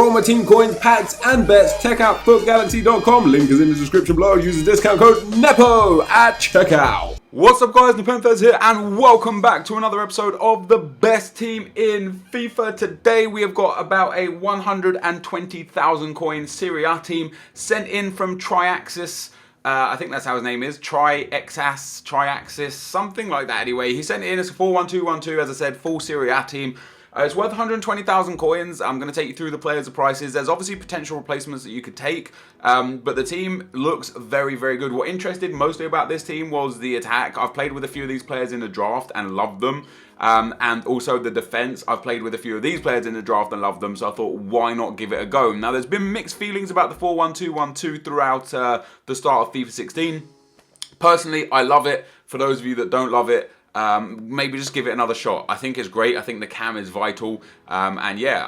For all my team coins, packs, and bets, check out footgalaxy.com. Link is in the description below. Use the discount code NEPO at checkout. What's up, guys? NepentheZ here, and welcome back to another episode of the best team in FIFA. Today we have got about a 120,000 coin Serie A team sent in from Triaxis. I think that's how his name is, Triaxis, something like that. Anyway, he sent it in as a 4-1-2-1-2, as I said, full Serie A team. It's worth 120,000 coins. I'm going to take you through the players, the prices. There's obviously potential replacements that you could take, but the team looks very, very good. What interested mostly about this team was the attack. I've played with a few of these players in the draft and loved them. And also the defense. I've played with a few of these players in the draft and loved them, so I thought, why not give it a go? Now, there's been mixed feelings about the 4-1-2-1-2 throughout the start of FIFA 16. Personally, I love it. For those of you that don't love it, maybe just give it another shot. I think it's great. I think the cam is vital, and yeah,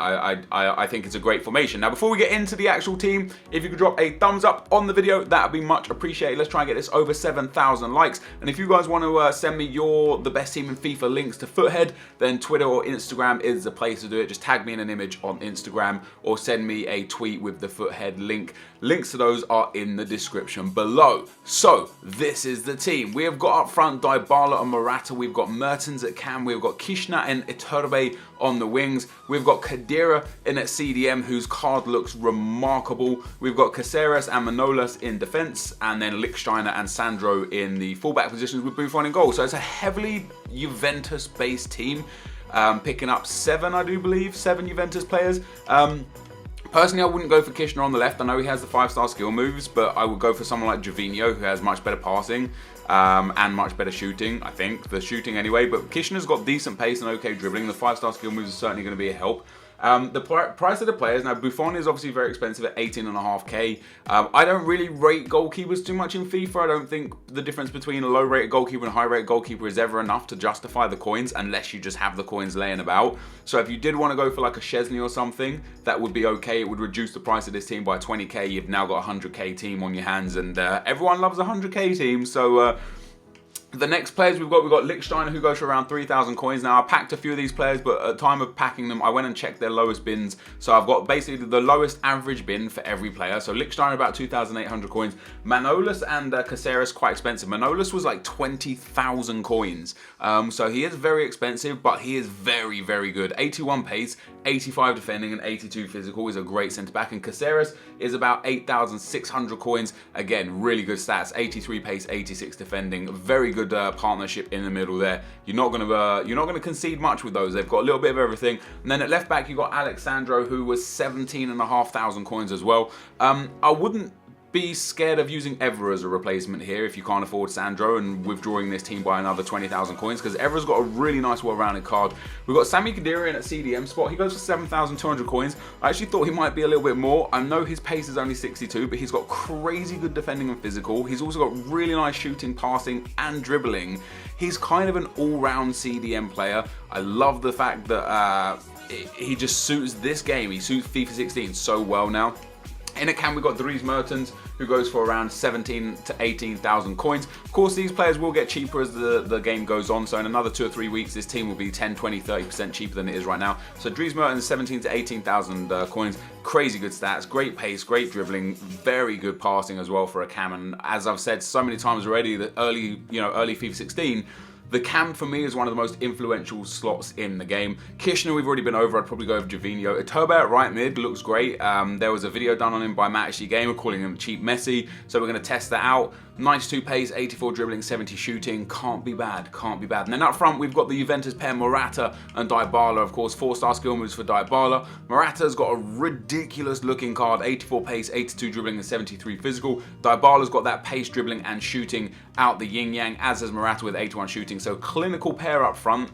I think it's a great formation. Now, before we get into the actual team, if you could drop a thumbs up on the video, that would be much appreciated. Let's try and get this over 7,000 likes. And if you guys want to send me the best team in FIFA links to Foothead, then Twitter or Instagram is the place to do it. Just tag me in an image on Instagram or send me a tweet with the Foothead link. Links to those are in the description below. So this is the team. We have got up front Dybala and Morata. We've got Mertens at cam. We've got Kishna and Iturbe on the wings. We've got Khedira in at CDM, whose card looks remarkable. We've got Caceres and Manolas in defense, and then Lichtsteiner and Sandro in the fullback positions with Buffon in goal. So it's a heavily Juventus-based team, picking up seven Juventus players. Personally, I wouldn't go for Kishna on the left. I know he has the 5-star skill moves, but I would go for someone like Gervinho, who has much better passing and much better shooting, I think. The shooting anyway, but Kishna's got decent pace and okay dribbling. The 5-star skill moves are certainly going to be a help. The price of the players, now Buffon is obviously very expensive at 18.5k. I don't really rate goalkeepers too much in FIFA. I don't think the difference between a low rated goalkeeper and a high rated goalkeeper is ever enough to justify the coins, unless you just have the coins laying about. So if you did want to go for like a Szczesny or something, that would be okay. It would reduce the price of this team by 20k. You've now got a 100k team on your hands, and everyone loves a 100k team. So the next players we've got Lichtsteiner, who goes for around 3,000 coins. Now, I packed a few of these players, but at the time of packing them, I went and checked their lowest bins. So I've got basically the lowest average bin for every player. So Lichtsteiner about 2,800 coins. Manolas and Caceres quite expensive. Manolas was like 20,000 coins. So he is very expensive, but he is very, very good. 81 pace, 85 defending, and 82 physical. Is a great centre-back. And Caceres is about 8,600 coins. Again, really good stats. 83 pace, 86 defending. Very good partnership in the middle there. You're not gonna concede much with those. They've got a little bit of everything. And then at left back you got Alexandro, who was 17,500 coins as well. I wouldn't be scared of using Evra as a replacement here if you can't afford Sandro and withdrawing this team by another 20,000 coins, because Evra's got a really nice well-rounded card. We've got Sami Khedira in at CDM spot. He goes for 7,200 coins. I actually thought he might be a little bit more. I know his pace is only 62, but he's got crazy good defending and physical. He's also got really nice shooting, passing, and dribbling. He's kind of an all-round CDM player. I love the fact that he just suits this game. He suits FIFA 16 so well now. In a cam, we've got Dries Mertens, who goes for around 17 to 18,000 coins. Of course, these players will get cheaper as the game goes on. So in another 2 or 3 weeks, this team will be 10, 20, 30% cheaper than it is right now. So Dries Mertens, 17 to 18,000 coins. Crazy good stats, great pace, great dribbling, very good passing as well for a cam. And as I've said so many times already, the early FIFA 16, the cam for me is one of the most influential slots in the game. Kishna, we've already been over. I'd probably go with Gervinho. Iturbe at right mid looks great. There was a video done on him by Matt Gamer calling him cheap Messi. So we're going to test that out. 92 pace, 84 dribbling, 70 shooting. Can't be bad, can't be bad. And then up front, we've got the Juventus pair, Morata and Dybala. Of course, 4-star skill moves for Dybala. Morata's got a ridiculous looking card, 84 pace, 82 dribbling, and 73 physical. Dybala's got that pace, dribbling, and shooting out the yin-yang, as has Morata with 81 shooting. So clinical pair up front.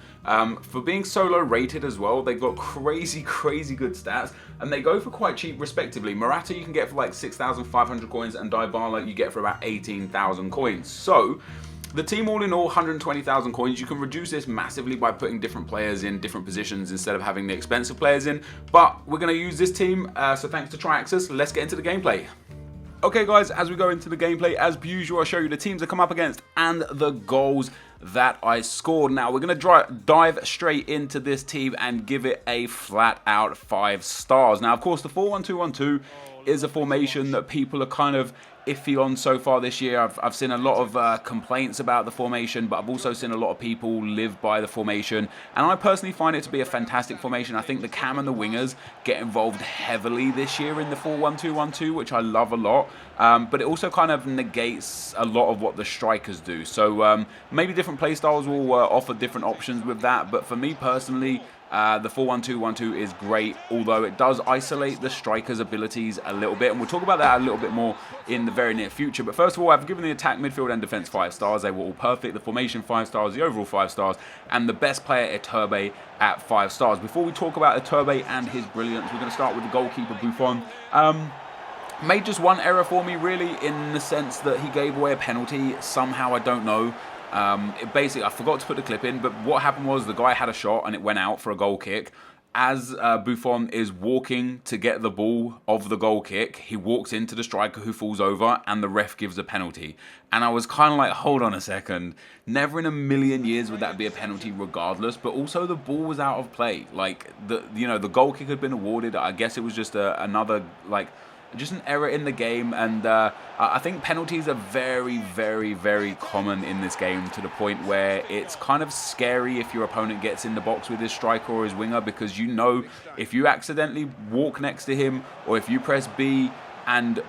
For being solo rated as well, they've got crazy, crazy good stats. And they go for quite cheap respectively. Morata you can get for like 6,500 coins, and Dybala you get for about 18,000 coins. So the team all in all, 120,000 coins. You can reduce this massively by putting different players in different positions instead of having the expensive players in. But we're going to use this team, so thanks to Triaxis. Let's get into the gameplay. Okay guys, as we go into the gameplay, as per usual, I'll show you the teams that come up against and the goals. that I scored. Now, we're going to dive straight into this team and give it a flat out 5 stars. Now, of course, the 4-1-2-1-2 is a formation that people are kind of iffy on so far this year. I've seen a lot of complaints about the formation, but I've also seen a lot of people live by the formation, and I personally find it to be a fantastic formation. I think the cam and the wingers get involved heavily this year in the 4-1-2-1-2, which I love a lot, but it also kind of negates a lot of what the strikers do. So maybe different playstyles will offer different options with that, but for me personally, the 4-1-2-1-2 is great, although it does isolate the striker's abilities a little bit, and we'll talk about that a little bit more in the very near future. But first of all, I've given the attack, midfield, and defense 5 stars. They were all perfect. The formation 5 stars, the overall 5 stars, and the best player, Iturbe, at 5 stars. Before we talk about Iturbe and his brilliance, we're going to start with the goalkeeper, Buffon. Made just one error for me, really, in the sense that he gave away a penalty. Somehow, I don't know. Basically, I forgot to put the clip in, but what happened was the guy had a shot and it went out for a goal kick. As Buffon is walking to get the ball of the goal kick, he walks into the striker who falls over and the ref gives a penalty. And I was kind of like, hold on a second. Never in a million years would that be a penalty regardless, but also the ball was out of play. Like, the goal kick had been awarded. I guess it was just another, just an error in the game, and I think penalties are very, very, very common in this game, to the point where it's kind of scary if your opponent gets in the box with his striker or his winger, because you know if you accidentally walk next to him, or if you press B and,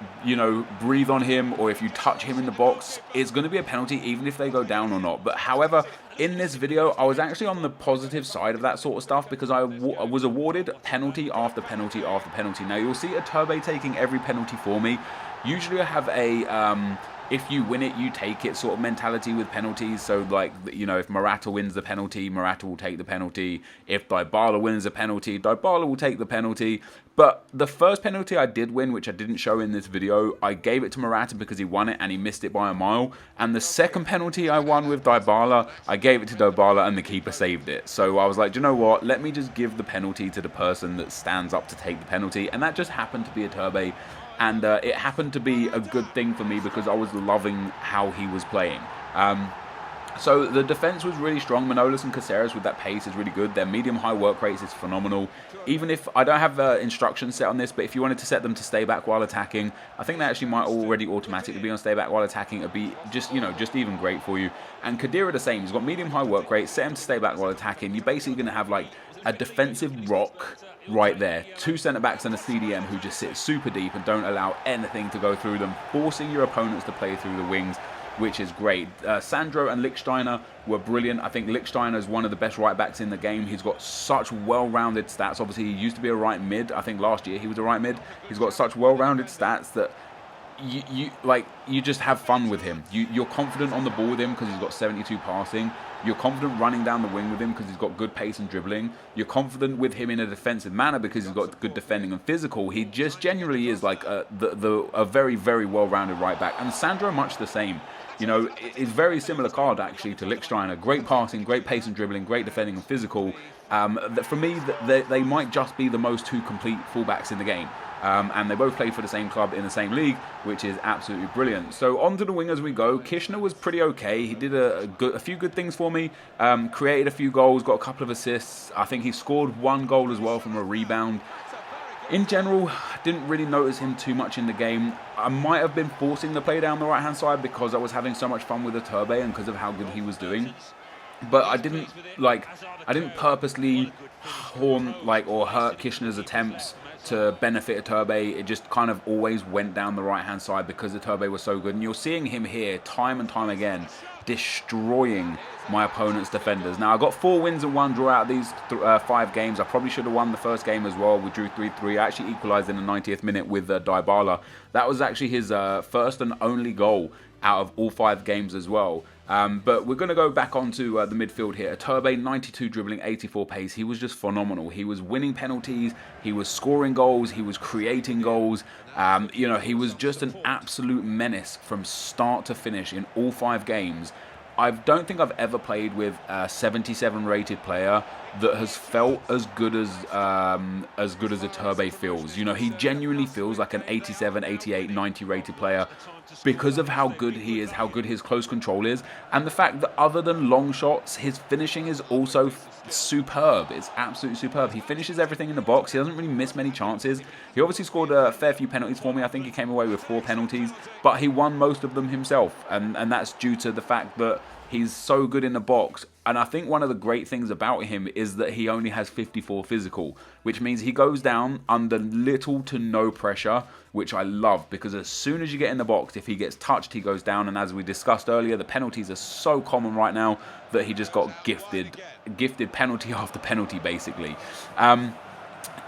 breathe on him, or if you touch him in the box, it's going to be a penalty even if they go down or not. But however, in this video, I was actually on the positive side of that sort of stuff, because I was awarded penalty after penalty after penalty. Now, you'll see Iturbe taking every penalty for me. Usually I have a if you win it, you take it sort of mentality with penalties. So, if Morata wins the penalty, Morata will take the penalty. If Dybala wins the penalty, Dybala will take the penalty. But the first penalty I did win, which I didn't show in this video, I gave it to Morata because he won it and he missed it by a mile. And the second penalty I won with Dybala, I gave it to Dybala and the keeper saved it. So I was like, do you know what? Let me just give the penalty to the person that stands up to take the penalty. And that just happened to be Iturbe. And it happened to be a good thing for me because I was loving how he was playing. So the defense was really strong. Manolas and Caceres with that pace is really good. Their medium-high work rates is phenomenal. Even if I don't have instructions set on this, but if you wanted to set them to stay back while attacking, I think they actually might already automatically be on stay back while attacking. It'd be just even great for you. And Khedira the same. He's got medium-high work rate. Set him to stay back while attacking. You're basically going to have like a defensive rock right there. 2 centre-backs and a CDM who just sit super deep and don't allow anything to go through them, forcing your opponents to play through the wings, which is great. Sandro and Lichtsteiner were brilliant. I think Lichtsteiner is one of the best right-backs in the game. He's got such well-rounded stats. Obviously, he used to be a right mid. I think last year he was a right mid. He's got such well-rounded stats that you just have fun with him. You're confident on the ball with him because he's got 72 passing. You're confident running down the wing with him because he's got good pace and dribbling. You're confident with him in a defensive manner because he's got good defending and physical. He just genuinely is like a very, very well-rounded right back. And Sandro, much the same. It's very similar card actually to Lichtsteiner. Great passing, great pace and dribbling, great defending and physical. For me, they might just be the most 2 complete fullbacks in the game. And they both play for the same club in the same league, which is absolutely brilliant. So on to the wingers we go. Kirchner was pretty okay. He did a few good things for me. Created a few goals, got a couple of assists. I think he scored 1 goal as well from a rebound. In general, didn't really notice him too much in the game. I might have been forcing the play down the right-hand side because I was having so much fun with Iturbe and because of how good he was doing. But I didn't purposely or hurt Kirchner's attempts to benefit Iturbe. It just kind of always went down the right-hand side because Iturbe was so good. And you're seeing him here time and time again destroying my opponent's defenders. Now, I got 4 wins and 1 draw out of these 5 games. I probably should have won the first game as well. We drew 3-3. I actually equalised in the 90th minute with Dybala. That was actually his first and only goal out of all 5 games as well. But we're going to go back onto the midfield here. Iturbe, 92 dribbling, 84 pace. He was just phenomenal. He was winning penalties. He was scoring goals. He was creating goals. He was just an absolute menace from start to finish in all 5 games. I don't think I've ever played with a 77 rated player that has felt as good as Iturbe feels. You know, he genuinely feels like an 87, 88, 90 rated player because of how good he is, how good his close control is, and the fact that other than long shots, his finishing is also superb. It's absolutely superb. He finishes everything in the box. He doesn't really miss many chances. He obviously scored a fair few penalties for me. I think he came away with 4 penalties, but he won most of them himself, and that's due to the fact that he's so good in the box. And I think one of the great things about him is that he only has 54 physical, which means he goes down under little to no pressure, which I love, because as soon as you get in the box, if he gets touched, he goes down. And as we discussed earlier, the penalties are so common right now that he just got gifted penalty after penalty, basically.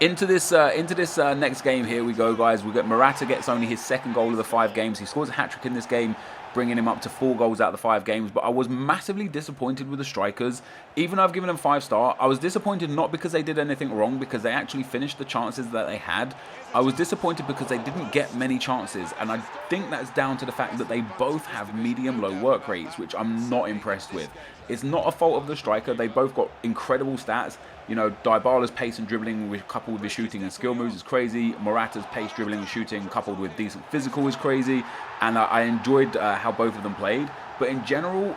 Into this next game here we go, guys. We got Morata gets only his 2nd goal of the 5 games. He scores a hat-trick in this game, bringing him up to 4 goals out of the 5 games. But I was massively disappointed with the strikers. Even though I've given them 5-star, I was disappointed not because they did anything wrong, because they actually finished the chances that they had. I was disappointed because they didn't get many chances, and I think that's down to the fact that they both have medium-low work rates, which I'm not impressed with. It's not a fault of the striker. They both got incredible stats. You know, Dybala's pace and dribbling coupled with his shooting and skill moves is crazy. Morata's pace, dribbling and shooting coupled with decent physical is crazy. And I enjoyed how both of them played. But in general,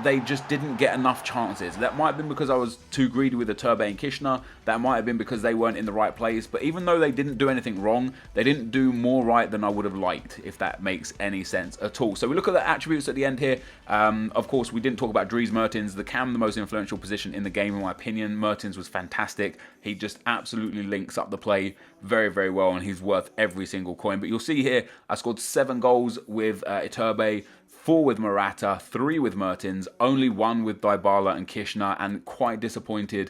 they just didn't get enough chances. That might have been because I was too greedy with Iturbe and Kirchner. That might have been because they weren't in the right place. But even though they didn't do anything wrong, they didn't do more right than I would have liked, if that makes any sense at all. So we look at the attributes at the end here. Of course, we didn't talk about Dries Mertens. The cam, the most influential position in the game, in my opinion. Mertens was fantastic. He just absolutely links up the play very, very well, and he's worth every single coin. But you'll see here, I scored 7 goals with Iturbe, 4 with Morata, 3 with Mertens, only 1 with Dybala and Kirchner, and quite disappointed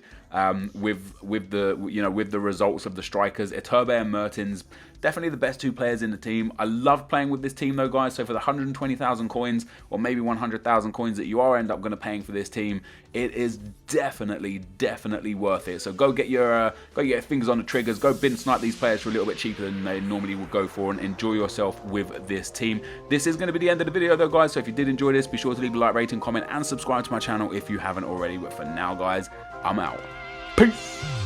with the results of the strikers. Iturbe and Mertens, definitely the best 2 players in the team. I love playing with this team though, guys. So for the 120,000 coins, or maybe 100,000 coins that you are end up going to paying for this team, it is definitely worth it. So go get your fingers on the triggers. Go bin snipe these players for a little bit cheaper than they normally would go for, and enjoy yourself with this team. This is going to be the end of the video though, guys. So if you did enjoy this, be sure to leave a like, rating, comment, and subscribe to my channel if you haven't already. But for now, guys, I'm out. Peace.